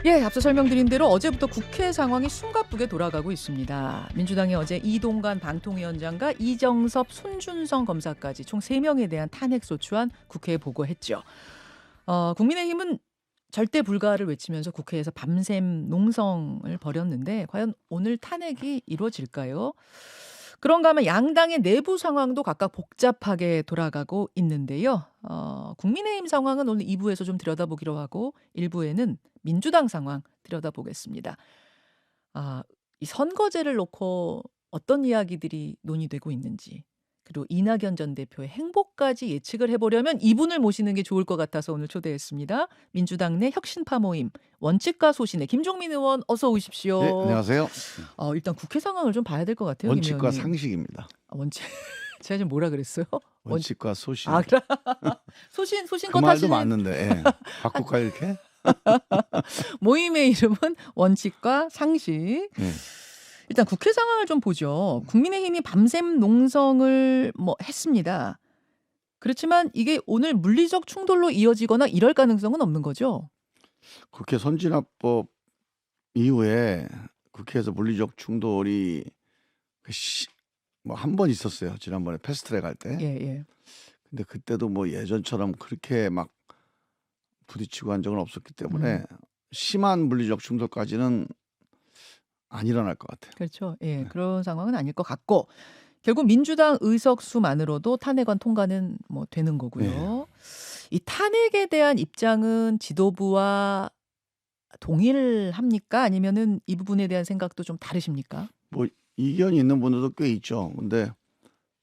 예, 앞서 설명드린 대로 어제부터 국회 상황이 숨가쁘게 돌아가고 있습니다. 민주당이 어제 이동관 방통위원장과 이정섭, 손준성 검사까지 총 3명에 대한 탄핵소추안 국회에 보고했죠. 국민의힘은 절대 불가를 외치면서 국회에서 밤샘 농성을 벌였는데 과연 오늘 탄핵이 이루어질까요? 그런가 하면 양당의 내부 상황도 각각 복잡하게 돌아가고 있는데요. 국민의힘 상황은 오늘 2부에서 좀 들여다보기로 하고 1부에는 민주당 상황 들여다보겠습니다. 이 선거제를 놓고 어떤 이야기들이 논의되고 있는지, 그리고 이낙연 전 대표의 행보까지 예측을 해보려면 이분을 모시는 게 좋을 것 같아서 오늘 초대했습니다. 민주당 내 혁신파 모임 원칙과 소신의 김종민 의원 어서 오십시오. 네, 안녕하세요. 일단 국회 상황을 좀 봐야 될 것 같아요. 김 원칙과 의원님. 상식입니다. 원칙 제가 지금 뭐라 그랬어요? 원칙과 소신. 그래. 소신 그 것 말도 하시는 맞는데 예. 바꿀까요 이렇게? 모임의 이름은 원칙과 상식. 예. 일단 국회 상황을 좀 보죠. 국민의힘이 밤샘 농성을 했습니다. 그렇지만 이게 오늘 물리적 충돌로 이어지거나 이럴 가능성은 없는 거죠? 국회 선진화법 이후에 국회에서 물리적 충돌이 한 번 있었어요. 지난번에 패스트트랙 할 때. 예. 근데 그때도 뭐 예전처럼 그렇게 막 부딪히고 한 적은 없었기 때문에 심한 물리적 충돌까지는 안 일어날 것 같아요. 그렇죠. 예, 그런 상황은 아닐 것 같고 결국 민주당 의석수만으로도 탄핵안 통과는 되는 거고요. 이 탄핵에 대한 입장은 지도부와 동일합니까? 아니면은 이 부분에 대한 생각도 좀 다르십니까? 뭐 이견이 있는 분들도 꽤 있죠. 근데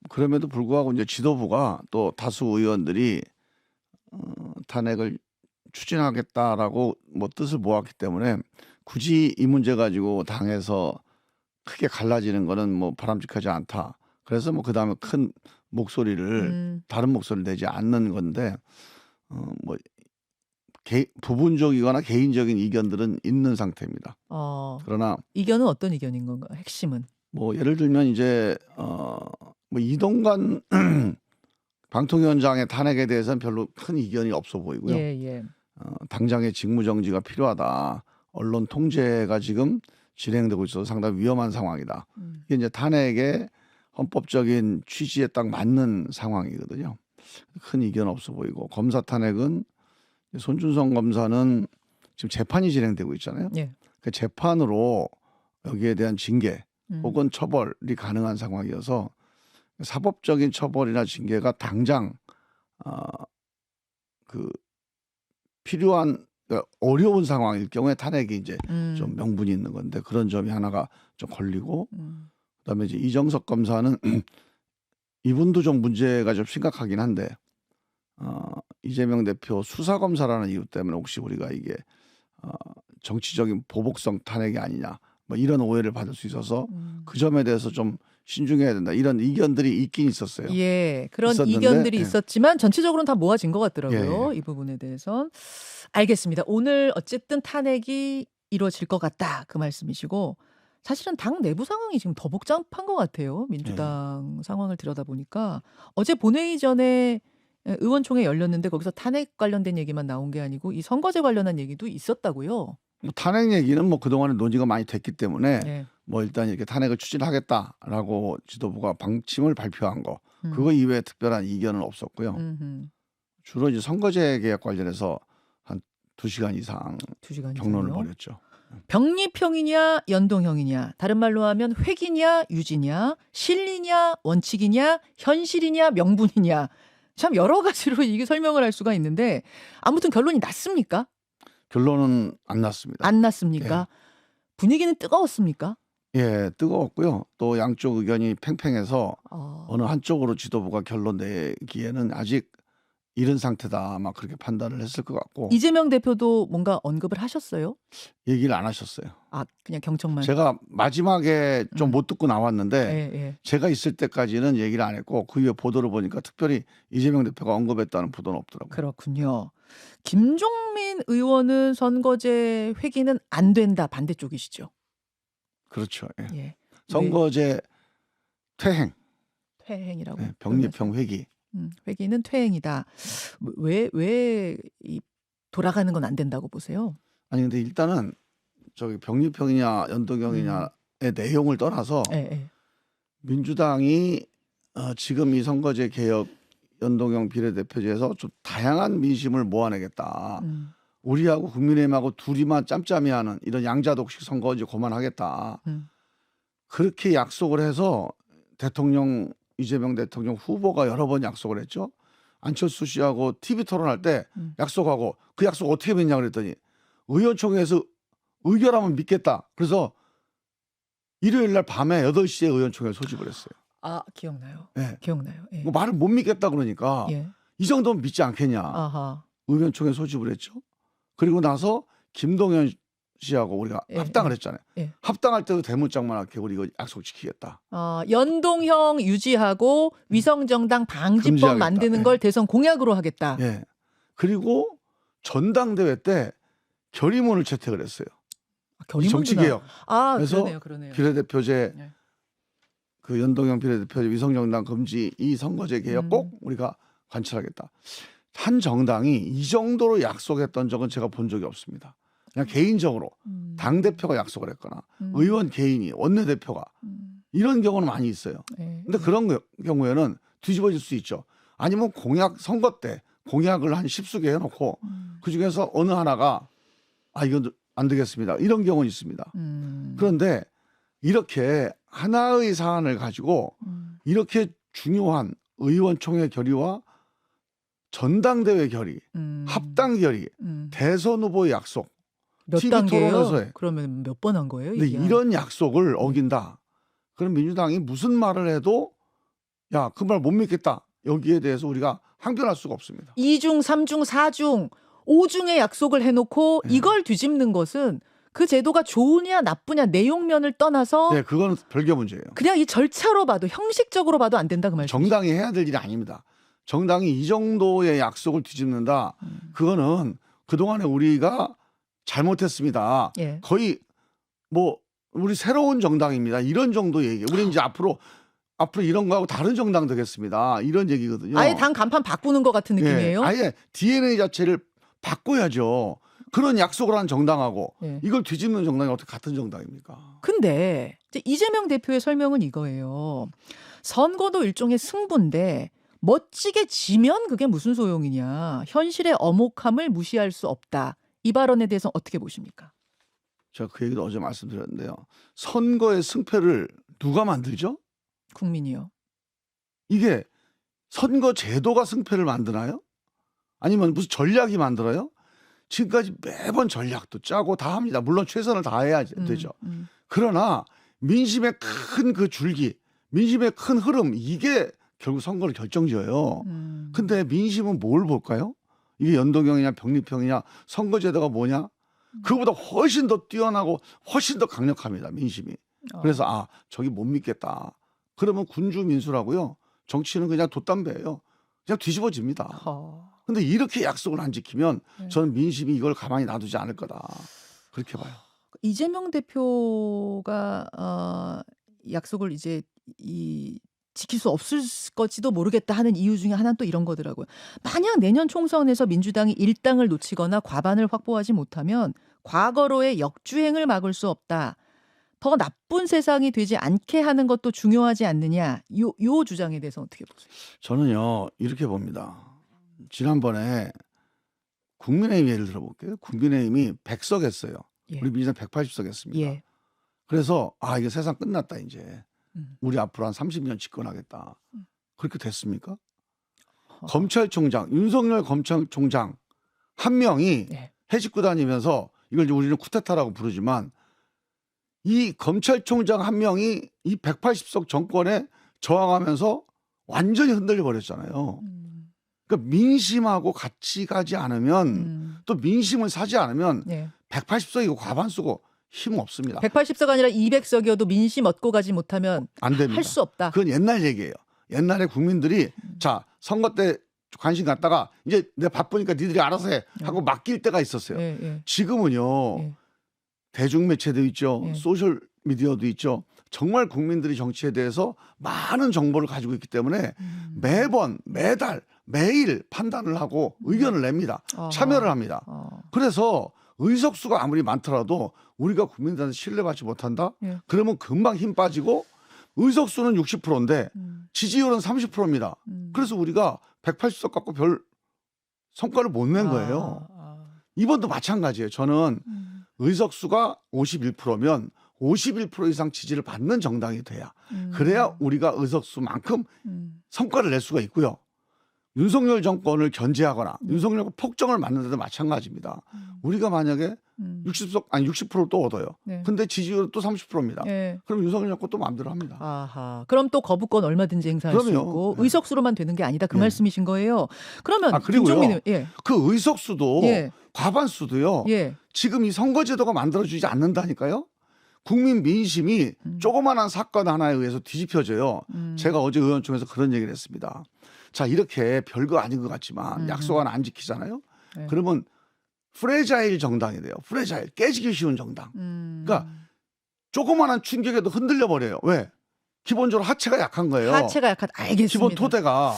그럼에도 불구하고 이제 지도부가 또 다수 의원들이 탄핵을 추진하겠다라고 뭐 뜻을 모았기 때문에 굳이 이 문제 가지고 당에서 크게 갈라지는 거는 뭐 바람직하지 않다. 그래서 뭐 그다음에 큰 목소리를 다른 목소리를 내지 않는 건데 뭐 부분적이거나 개인적인 이견들은 있는 상태입니다. 그러나 이견은 어떤 이견인 건가요? 핵심은? 뭐 예를 들면 이제 뭐 이동관 방통위원장의 탄핵에 대해서는 별로 큰 이견이 없어 보이고요. 예. 당장의 직무정지가 필요하다. 언론 통제가 지금 진행되고 있어서 상당히 위험한 상황이다. 이게 이제 탄핵의 헌법적인 취지에 딱 맞는 상황이거든요. 큰 이견 없어 보이고 검사 탄핵은 손준성 검사는 지금 재판이 진행되고 있잖아요. 예. 그 재판으로 여기에 대한 징계 혹은 처벌이 가능한 상황이어서 사법적인 처벌이나 징계가 당장 그 필요한 어려운 상황일 경우에 탄핵이 이제 좀 명분이 있는 건데 그런 점이 하나가 좀 걸리고 그다음에 이제 이정석 검사는 이분도 좀 문제가 좀 심각하긴 한데 이재명 대표 수사 검사라는 이유 때문에 혹시 우리가 이게 정치적인 보복성 탄핵이 아니냐 뭐 이런 오해를 받을 수 있어서 그 점에 대해서 좀 신중해야 된다 이런 이견들이 있긴 있었어요. 예, 그런 있었는데, 이견들이 예. 있었지만 전체적으로는 다 모아진 것 같더라고요. 예. 이 부분에 대해선. 알겠습니다. 오늘 어쨌든 탄핵이 이루어질 것 같다 그 말씀이시고 사실은 당 내부 상황이 지금 더 복잡한 것 같아요. 민주당 상황을 들여다보니까 어제 본회의 전에 의원총회 열렸는데 거기서 탄핵 관련된 얘기만 나온 게 아니고 이 선거제 관련한 얘기도 있었다고요. 뭐 탄핵 얘기는 뭐 그동안에 논의가 많이 됐기 때문에 예. 뭐 일단 이렇게 탄핵을 추진하겠다라고 지도부가 방침을 발표한 거 그거 이외에 특별한 이견은 없었고요. 주로 이제 선거제 개혁 관련해서 한 2시간 이상 2시간 경론을 이상이요? 벌였죠. 병립형이냐 연동형이냐 다른 말로 하면 획이냐 유지냐 실리냐 원칙이냐 현실이냐 명분이냐 참 여러 가지로 이게 설명을 할 수가 있는데 아무튼 결론이 났습니까? 결론은 안 났습니다. 안 났습니까? 분위기는 뜨거웠습니까? 예, 뜨거웠고요. 또 양쪽 의견이 팽팽해서 어느 한쪽으로 지도부가 결론 내기에는 아직 이른 상태다. 아마 그렇게 판단을 했을 것 같고. 이재명 대표도 뭔가 언급을 하셨어요? 얘기를 안 하셨어요. 그냥 경청만. 제가 마지막에 좀 못 듣고 나왔는데 예. 제가 있을 때까지는 얘기를 안 했고 그 이후에 보도를 보니까 특별히 이재명 대표가 언급했다는 보도는 없더라고요. 그렇군요. 김종민 의원은 선거제 회기는 안 된다 반대쪽이시죠? 그렇죠. 예. 예. 선거제 퇴행, 퇴행이라고. 병립형 회기. 회기는 퇴행이다. 왜 이 돌아가는 건 안 된다고 보세요? 아니 근데 일단은 저기 병립형이냐 연동형이냐의 내용을 떠나서 민주당이 지금 이 선거제 개혁 연동형 비례대표제에서 좀 다양한 민심을 모아내겠다. 우리하고 국민의힘하고 둘이만 짬짬이하는 이런 양자독식 선거 이제 그만하겠다. 그렇게 약속을 해서 이재명 대통령 후보가 여러 번 약속을 했죠. 안철수 씨하고 TV 토론할 때 약속하고 그 약속 어떻게 맺냐 그랬더니 의원총회에서 의결하면 믿겠다. 그래서 일요일 날 밤에 8시에 의원총회 소집을 했어요. 아, 기억나요. 네. 기억나요. 예. 뭐 말을 못 믿겠다 그러니까 이 정도면 믿지 않겠냐. 아하. 의원총회 소집을 했죠. 그리고 나서 김동연 씨하고 우리가 합당을 했잖아요. 합당할 때도 대문짝만하게 우리 이거 약속 지키겠다. 연동형 유지하고 위성정당 방지법 금지하겠다. 만드는 걸 대선 공약으로 하겠다. 예. 그리고 전당대회 때 결의문을 채택을 했어요. 정치개혁. 그래서 그러네요. 비례대표제 그 연동형 비례대표제 위성정당 금지 이 선거제 개혁 꼭 우리가 관철하겠다. 한 정당이 이 정도로 약속했던 적은 제가 본 적이 없습니다. 그냥 개인적으로 당대표가 약속을 했거나 의원 개인이 원내대표가 이런 경우는 많이 있어요. 근데 그런 경우에는 뒤집어질 수 있죠. 아니면 선거 때 공약을 한 10수개 해놓고 그중에서 어느 하나가 이건 안 되겠습니다. 이런 경우는 있습니다. 그런데 이렇게 하나의 사안을 가지고 이렇게 중요한 의원총회 결의와 전당대회 결의, 합당 결의, 대선 후보의 약속, 몇 TV 단계예요? 토론에서의 그러면 몇 번 한 거예요? 근데 이런 약속을 어긴다. 그럼 민주당이 무슨 말을 해도 야, 그 말 못 믿겠다. 여기에 대해서 우리가 항변할 수가 없습니다. 2중, 3중, 4중, 5중의 약속을 해놓고 이걸 뒤집는 것은 그 제도가 좋으냐 나쁘냐 내용면을 떠나서 네, 그건 별개 문제예요. 그냥 이 절차로 봐도 형식적으로 봐도 안 된다 그 말이죠. 정당이 해야 될 일이 아닙니다. 정당이 이 정도의 약속을 뒤집는다. 그거는 그동안에 우리가 잘못했습니다. 거의 뭐 우리 새로운 정당입니다. 이런 정도 얘기. 우리 이제 앞으로 이런 거하고 다른 정당 되겠습니다. 이런 얘기거든요. 아예 당 간판 바꾸는 것 같은 느낌이에요. 아예 DNA 자체를 바꿔야죠. 그런 약속을 한 정당하고 이걸 뒤집는 정당이 어떻게 같은 정당입니까? 근데 이재명 대표의 설명은 이거예요. 선거도 일종의 승부인데 멋지게 지면 그게 무슨 소용이냐. 현실의 엄혹함을 무시할 수 없다. 이 발언에 대해서 어떻게 보십니까? 제가 그 얘기도 어제 말씀드렸는데요. 선거의 승패를 누가 만들죠? 국민이요. 이게 선거 제도가 승패를 만드나요? 아니면 무슨 전략이 만들어요? 지금까지 매번 전략도 짜고 다 합니다. 물론 최선을 다해야 되죠. 그러나 민심의 큰 그 줄기, 민심의 큰 흐름 이게 결국 선거를 결정지어요. 근데 민심은 뭘 볼까요? 이게 연동형이냐 병립형이냐 선거제도가 뭐냐? 그거보다 훨씬 더 뛰어나고 훨씬 더 강력합니다. 민심이. 그래서 저기 못 믿겠다. 그러면 군주민수라고요. 정치는 그냥 돛담배예요. 그냥 뒤집어집니다. 근데 이렇게 약속을 안 지키면 저는 민심이 이걸 가만히 놔두지 않을 거다. 그렇게 봐요. 이재명 대표가 약속을 이제 지킬 수 없을 것지도 모르겠다 하는 이유 중에 하나는 또 이런 거더라고요. 만약 내년 총선에서 민주당이 일당을 놓치거나 과반을 확보하지 못하면 과거로의 역주행을 막을 수 없다. 더 나쁜 세상이 되지 않게 하는 것도 중요하지 않느냐. 요 주장에 대해서 어떻게 보세요? 저는요 이렇게 봅니다. 지난번에 국민의힘 예를 들어볼게요. 국민의힘이 100석 했어요. 우리 민주당 180석 했습니다. 그래서 이게 세상 끝났다 이제. 우리 앞으로 한 30년 집권하겠다. 그렇게 됐습니까? 검찰총장, 윤석열 검찰총장 한 명이 해집고 다니면서 이걸 이제 우리는 쿠데타라고 부르지만 이 검찰총장 한 명이 이 180석 정권에 저항하면서 완전히 흔들려 버렸잖아요. 그러니까 민심하고 같이 가지 않으면 또 민심을 사지 않으면 180석이고 과반수고 힘 없습니다. 180석 아니라 200석이어도 민심 얻고 가지 못하면 안 됩니다. 할 수 없다. 그건 옛날 얘기예요. 옛날에 국민들이 자 선거 때 관심 갖다가 이제 내가 바쁘니까 니들이 알아서 해 하고 맡길 때가 있었어요. 지금은요. 대중매체도 있죠. 소셜 미디어도 있죠. 정말 국민들이 정치에 대해서 많은 정보를 가지고 있기 때문에 매번 매달 매일 판단을 하고 의견을 냅니다. 참여를 합니다. 그래서 의석수가 아무리 많더라도 우리가 국민들한테 신뢰받지 못한다? 예. 그러면 금방 힘 빠지고 의석수는 60%인데 지지율은 30%입니다. 그래서 우리가 180석 갖고 별 성과를 못 낸 거예요. 이번도 마찬가지예요. 저는 의석수가 51%면 51% 이상 지지를 받는 정당이 돼야 그래야 우리가 의석수만큼 성과를 낼 수가 있고요. 윤석열 정권을 견제하거나 윤석열 폭정을 맞는 데도 마찬가지입니다. 우리가 만약에 60%또 얻어요. 네. 근데 지지율은 또 30%입니다. 네. 그럼 윤석열 정권 또 마음대로 합니다. 아하. 그럼 또 거부권 얼마든지 행사할 수 그럼요. 있고 네. 의석수로만 되는 게 아니다 그 네. 말씀이신 거예요. 그러면 그리고요. 김종민 예. 그 의석수도 예. 과반수도요. 예. 지금 이 선거제도가 만들어주지 않는다니까요. 국민 민심이 조그마한 사건 하나에 의해서 뒤집혀져요. 제가 어제 의원총회에서 그런 얘기를 했습니다. 자, 이렇게 별거 아닌 것 같지만 약속 하나 안 지키잖아요. 네. 그러면 프레자일 정당이 돼요. 프레자일, 깨지기 쉬운 정당. 그러니까 조그마한 충격에도 흔들려 버려요. 왜? 기본적으로 하체가 약한 거예요. 하체가 약한 알겠습니다. 기본 토대가.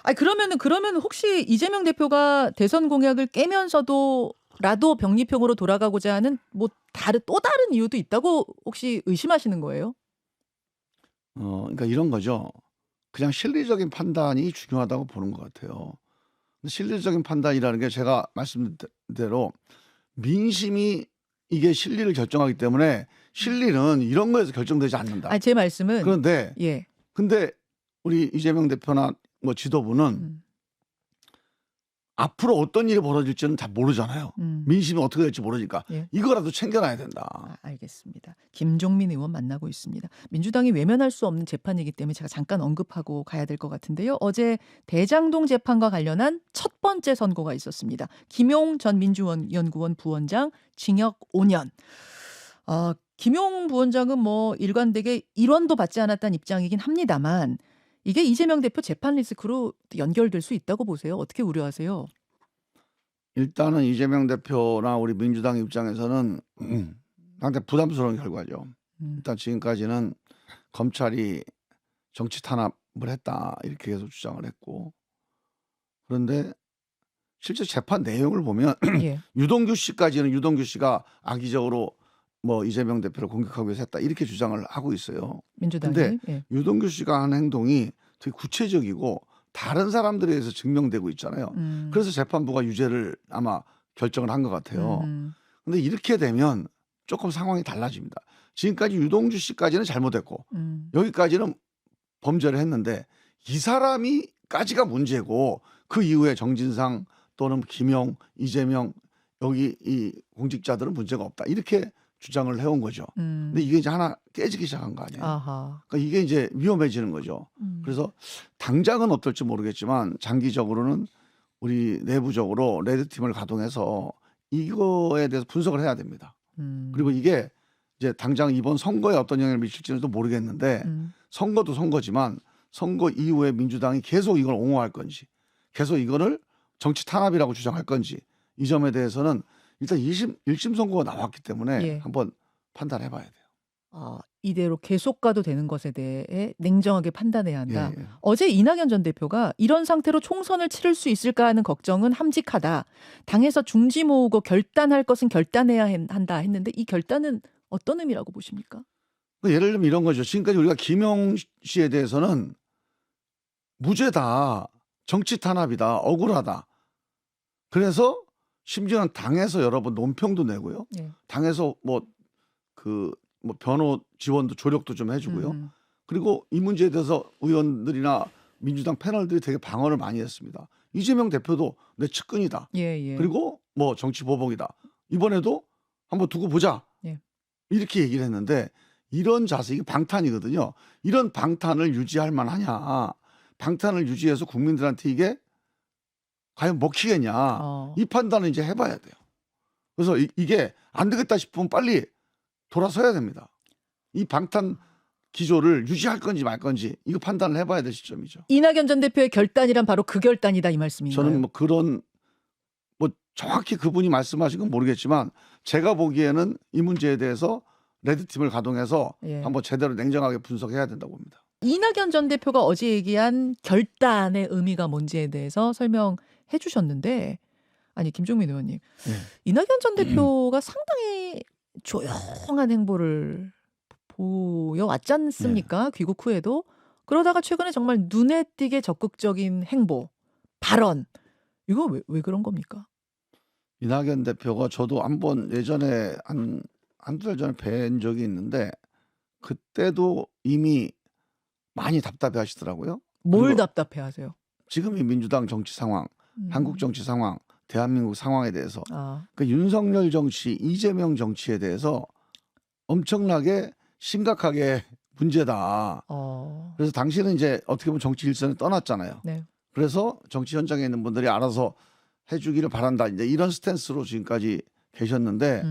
아니 그러면 혹시 이재명 대표가 대선 공약을 깨면서도 라도 병리평으로 돌아가고자 하는 뭐 또 다른 이유도 있다고 혹시 의심하시는 거예요? 그러니까 이런 거죠. 그냥 실리적인 판단이 중요하다고 보는 것 같아요. 근데 실리적인 판단이라는 게 제가 말씀드린 대로 민심이 이게 실리를 결정하기 때문에 실리는 이런 거에서 결정되지 않는다. 제 말씀은 그런데 예. 근데 우리 이재명 대표나 뭐 지도부는 앞으로 어떤 일이 벌어질지는 다 모르잖아요. 민심이 어떻게 될지 모르니까 예. 이거라도 챙겨놔야 된다. 알겠습니다. 김종민 의원 만나고 있습니다. 민주당이 외면할 수 없는 재판이기 때문에 제가 잠깐 언급하고 가야 될 것 같은데요. 어제 대장동 재판과 관련한 첫 번째 선고가 있었습니다. 김용 전 민주연구원 부원장 징역 5년. 김용 부원장은 뭐 일관되게 일원도 받지 않았다는 입장이긴 합니다만 이게 이재명 대표 재판 리스크로 연결될 수 있다고 보세요. 어떻게 우려하세요? 일단은 이재명 대표나 우리 민주당 입장에서는 상당히 부담스러운 결과죠. 일단 지금까지는 검찰이 정치 탄압을 했다 이렇게 계속 주장을 했고 그런데 실제 재판 내용을 보면 예. 유동규 씨까지는 유동규 씨가 악의적으로 뭐 이재명 대표를 공격하기 위해서 했다 이렇게 주장을 하고 있어요. 민주당이. 근데 예. 유동규 씨가 한 행동이 되게 구체적이고 다른 사람들에 의해서 증명되고 있잖아요. 그래서 재판부가 유죄를 아마 결정을 한 것 같아요. 근데 이렇게 되면 조금 상황이 달라집니다. 지금까지 유동규 씨까지는 잘못했고 여기까지는 범죄를 했는데 이 사람이까지가 문제고 그 이후에 정진상 또는 김용, 이재명 여기 이 공직자들은 문제가 없다. 이렇게 주장을 해온 거죠. 근데 이게 이제 하나 깨지기 시작한 거 아니에요. 아하. 그러니까 이게 이제 위험해지는 거죠. 그래서 당장은 어떨지 모르겠지만 장기적으로는 우리 내부적으로 레드팀을 가동해서 이거에 대해서 분석을 해야 됩니다. 그리고 이게 이제 당장 이번 선거에 어떤 영향을 미칠지는 또 모르겠는데 선거도 선거지만 선거 이후에 민주당이 계속 이걸 옹호할 건지 계속 이거를 정치 탄압이라고 주장할 건지 이 점에 대해서는 일단 1심 선고가 나왔기 때문에 예. 한번 판단해 봐야 돼요. 이대로 계속 가도 되는 것에 대해 냉정하게 판단해야 한다. 예. 어제 이낙연 전 대표가 이런 상태로 총선을 치를 수 있을까 하는 걱정은 함직하다. 당에서 중지 모으고 결단할 것은 결단해야 한다 했는데 이 결단은 어떤 의미라고 보십니까? 예를 들면 이런 거죠. 지금까지 우리가 김용 씨에 대해서는 무죄다. 정치 탄압이다. 억울하다. 그래서 심지어는 당에서 여러 번 논평도 내고요. 예. 당에서 뭐 변호 지원도 조력도 좀 해주고요. 그리고 이 문제에 대해서 의원들이나 민주당 패널들이 되게 방어를 많이 했습니다. 이재명 대표도 내 측근이다. 예. 그리고 뭐 정치 보복이다. 이번에도 한번 두고 보자. 예. 이렇게 얘기를 했는데 이런 자세 이게 방탄이거든요. 이런 방탄을 유지할 만하냐. 방탄을 유지해서 국민들한테 이게 과연 먹히겠냐. 이 판단을 이제 해봐야 돼요. 그래서 이게 안 되겠다 싶으면 빨리 돌아서야 됩니다. 이 방탄 기조를 유지할 건지 말 건지 이거 판단을 해봐야 될 시점이죠. 이낙연 전 대표의 결단이란 바로 그 결단이다 이 말씀인가요? 저는 뭐 그런 뭐 정확히 그분이 말씀하신 건 모르겠지만 제가 보기에는 이 문제에 대해서 레드팀을 가동해서 예. 한번 제대로 냉정하게 분석해야 된다고 봅니다. 이낙연 전 대표가 어제 얘기한 결단의 의미가 뭔지에 대해서 설명해 주셨는데 아니 김종민 의원님, 네. 이낙연 전 대표가 상당히 조용한 행보를 보여왔지 않습니까? 귀국 후에도. 그러다가 최근에 정말 눈에 띄게 적극적인 행보, 발언. 이거 왜 그런 겁니까? 이낙연 대표가 저도 한번 예전에 한두 달 전에 뵌 적이 있는데 그때도 이미 많이 답답해 하시더라고요. 뭘 그리고 답답해 하세요? 지금 이 민주당 정치 상황, 한국 정치 상황, 대한민국 상황에 대해서 그 윤석열 정치, 이재명 정치에 대해서 엄청나게 심각하게 문제다. 그래서 당신은 이제 어떻게 보면 정치 일선에 떠났잖아요. 네. 그래서 정치 현장에 있는 분들이 알아서 해주기를 바란다. 이제 이런 스탠스로 지금까지 계셨는데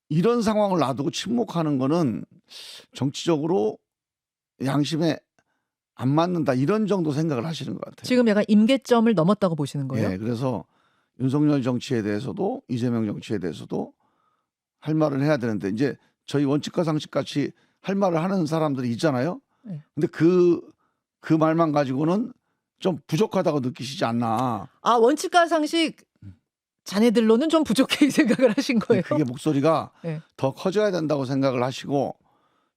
이런 상황을 놔두고 침묵하는 거는 정치적으로 양심에 안 맞는다. 이런 정도 생각을 하시는 것 같아요. 지금 약간 임계점을 넘었다고 보시는 거예요? 네, 그래서 윤석열 정치에 대해서도 이재명 정치에 대해서도 할 말을 해야 되는데 이제 저희 원칙과 상식 같이 할 말을 하는 사람들이 있잖아요. 네. 근데 그 말만 가지고는 좀 부족하다고 느끼시지 않나. 원칙과 상식 자네들로는 좀 부족해 생각을 하신 거예요? 그게 목소리가 네. 더 커져야 된다고 생각을 하시고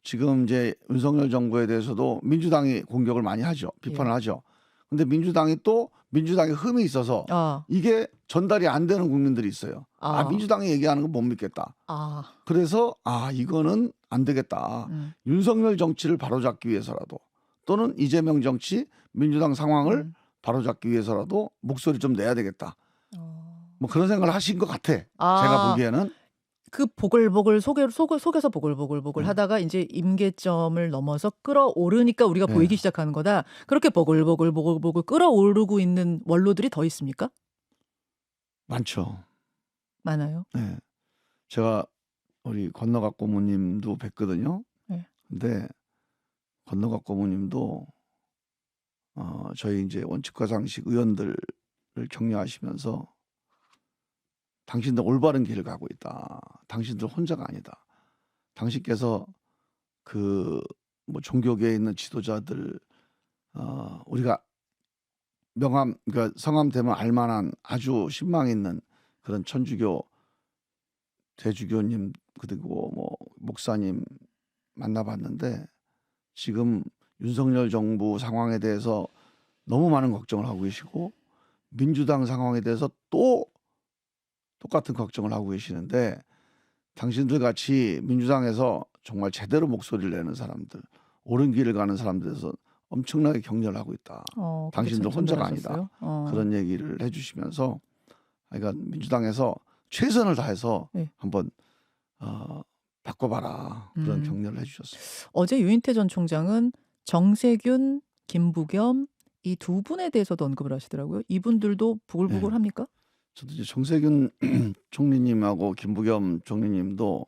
지금 이제 윤석열 정부에 대해서도 민주당이 공격을 많이 하죠. 비판을 하죠. 근데 민주당이 흠이 있어서 이게 전달이 안 되는 국민들이 있어요. 민주당이 얘기하는 건 못 믿겠다. 그래서 이거는 안 되겠다. 윤석열 정치를 바로잡기 위해서라도 또는 이재명 정치, 민주당 상황을 바로잡기 위해서라도 목소리 좀 내야 되겠다. 뭐 그런 생각을 하신 것 같아. 제가 보기에는. 그 보글보글 속에서 보글보글 하다가 이제 임계점을 넘어서 끌어오르니까 우리가 보이기 시작하는 거다. 그렇게 보글보글 끌어오르고 있는 원로들이 더 있습니까? 많죠. 많아요? 네. 제가 우리 건너갑 고모님도 뵀거든요. 네. 근데 건너갑 고모님도 저희 이제 원칙과 상식 의원들을 격려하시면서 당신들 올바른 길을 가고 있다. 당신들 혼자가 아니다. 당신께서 뭐 종교계에 있는 지도자들 우리가 그러니까 성함되면 알만한 아주 신망 있는 그런 천주교 대주교님 그리고 뭐 목사님 만나봤는데 지금 윤석열 정부 상황에 대해서 너무 많은 걱정을 하고 계시고 민주당 상황에 대해서 또 똑같은 걱정을 하고 계시는데 당신들 같이 민주당에서 정말 제대로 목소리를 내는 사람들, 옳은 길을 가는 사람들에서 엄청나게 격려를 하고 있다. 당신들 혼자가 아니다. 그런 얘기를 해주시면서 그러니까 민주당에서 최선을 다해서 한번 바꿔봐라. 그런 격려를 해주셨어요. 어제 유인태 전 총장은 정세균, 김부겸 이 두 분에 대해서도 언급을 하시더라고요. 이분들도 부글부글 합니까? 저도 이제 정세균 총리님하고 김부겸 총리님도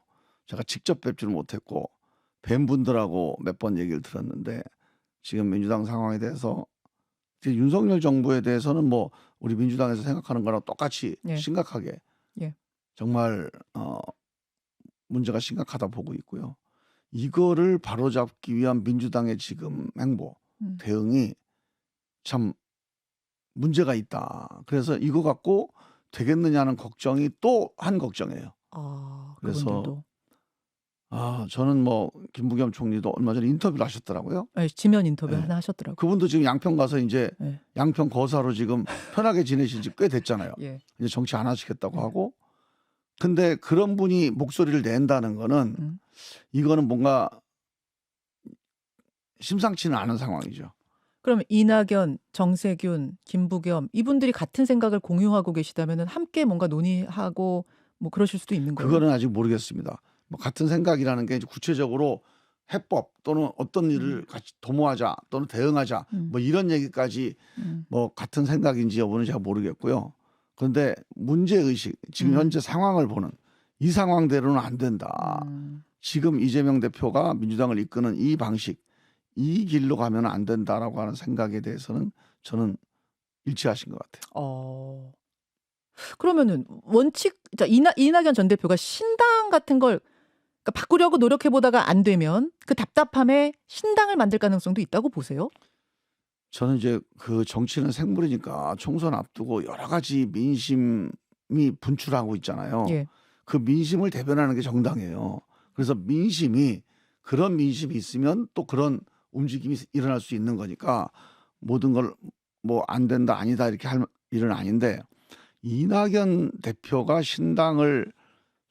제가 직접 뵙지는 못했고 뵌 분들하고 몇 번 얘기를 들었는데 지금 민주당 상황에 대해서 윤석열 정부에 대해서는 뭐 우리 민주당에서 생각하는 거랑 똑같이 심각하게 정말 문제가 심각하다 보고 있고요. 이거를 바로잡기 위한 민주당의 지금 행보, 대응이 참 문제가 있다. 그래서 이거 갖고 되겠느냐는 걱정이 또 한 걱정이에요. 그래서 그분들도. 저는 뭐 김부겸 총리도 얼마 전에 인터뷰를 하셨더라고요. 네, 지면 인터뷰 하나 하셨더라고요. 그분도 지금 양평 가서 이제 양평 거사로 지금 편하게 지내신 지 꽤 됐잖아요. 이제 정치 안 하시겠다고 하고. 근데 그런 분이 목소리를 낸다는 거는 이거는 뭔가 심상치는 않은 상황이죠. 그럼 이낙연, 정세균, 김부겸 이분들이 같은 생각을 공유하고 계시다면 함께 뭔가 논의하고 뭐 그러실 수도 있는 거예요? 그거는 아직 모르겠습니다. 뭐 같은 생각이라는 게 이제 구체적으로 해법 또는 어떤 일을 같이 도모하자 또는 대응하자 뭐 이런 얘기까지 뭐 같은 생각인지 여부는 제가 모르겠고요. 그런데 문제의식 지금 현재 상황을 보는 이 상황대로는 안 된다. 지금 이재명 대표가 민주당을 이끄는 이 방식 이 길로 가면 안 된다라고 하는 생각에 대해서는 저는 일치하신 것 같아요. 그러면은 원칙 이낙연 전 대표가 신당 같은 걸 그러니까 바꾸려고 노력해 보다가 안 되면 그 답답함에 신당을 만들 가능성도 있다고 보세요? 저는 이제 그 정치는 생물이니까 총선 앞두고 여러 가지 민심이 분출하고 있잖아요. 예. 그 민심을 대변하는 게 정당이에요. 그래서 그런 민심이 있으면 또 그런 움직임이 일어날 수 있는 거니까 모든 걸 뭐 안 된다 아니다 이렇게 할 일은 아닌데 이낙연 대표가 신당을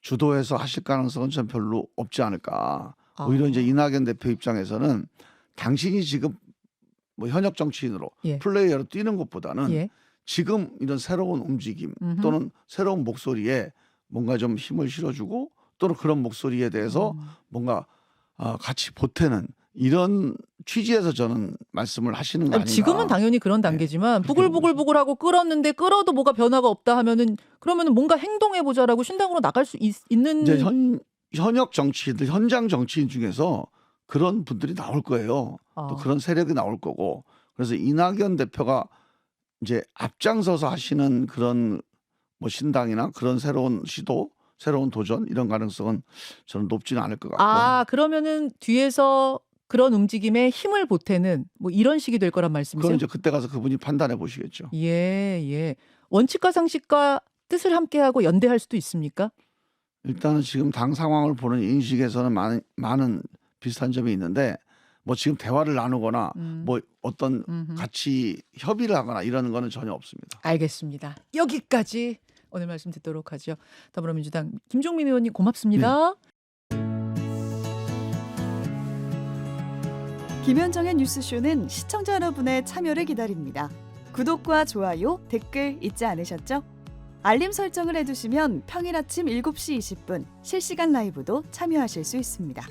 주도해서 하실 가능성은 전 별로 없지 않을까. 오히려 이제 이낙연 대표 입장에서는 당신이 지금 뭐 현역 정치인으로 예. 플레이어로 뛰는 것보다는 예. 지금 이런 새로운 움직임 또는 새로운 목소리에 뭔가 좀 힘을 실어주고 또는 그런 목소리에 대해서 뭔가 같이 보태는 이런 취지에서 저는 말씀을 하시는 거 아니, 아닌가. 지금은 당연히 그런 단계지만 부글부글부글하고 끌었는데 끌어도 뭐가 변화가 없다 하면은 그러면은 뭔가 행동해 보자라고 신당으로 나갈 수 있는 이제 현역 정치인들 현장 정치인 중에서 그런 분들이 나올 거예요. 또 그런 세력이 나올 거고. 그래서 이낙연 대표가 이제 앞장서서 하시는 그런 뭐 신당이나 그런 새로운 시도, 새로운 도전 이런 가능성은 저는 높지는 않을 것 같고. 그러면은 뒤에서 그런 움직임에 힘을 보태는 뭐 이런 식이 될 거란 말씀이세요? 그건 이제 그때 가서 그분이 판단해 보시겠죠. 예. 원칙과 상식과 뜻을 함께하고 연대할 수도 있습니까? 일단은 지금 당 상황을 보는 인식에서는 많은 비슷한 점이 있는데 뭐 지금 대화를 나누거나 뭐 어떤 같이 협의를 하거나 이런 거는 전혀 없습니다. 알겠습니다. 여기까지 오늘 말씀 듣도록 하죠. 더불어민주당 김종민 의원님 고맙습니다. 김현정의 뉴스쇼는 시청자 여러분의 참여를 기다립니다. 구독과 좋아요, 댓글 잊지 않으셨죠? 알림 설정을 해두시면 평일 아침 7시 20분 실시간 라이브도 참여하실 수 있습니다.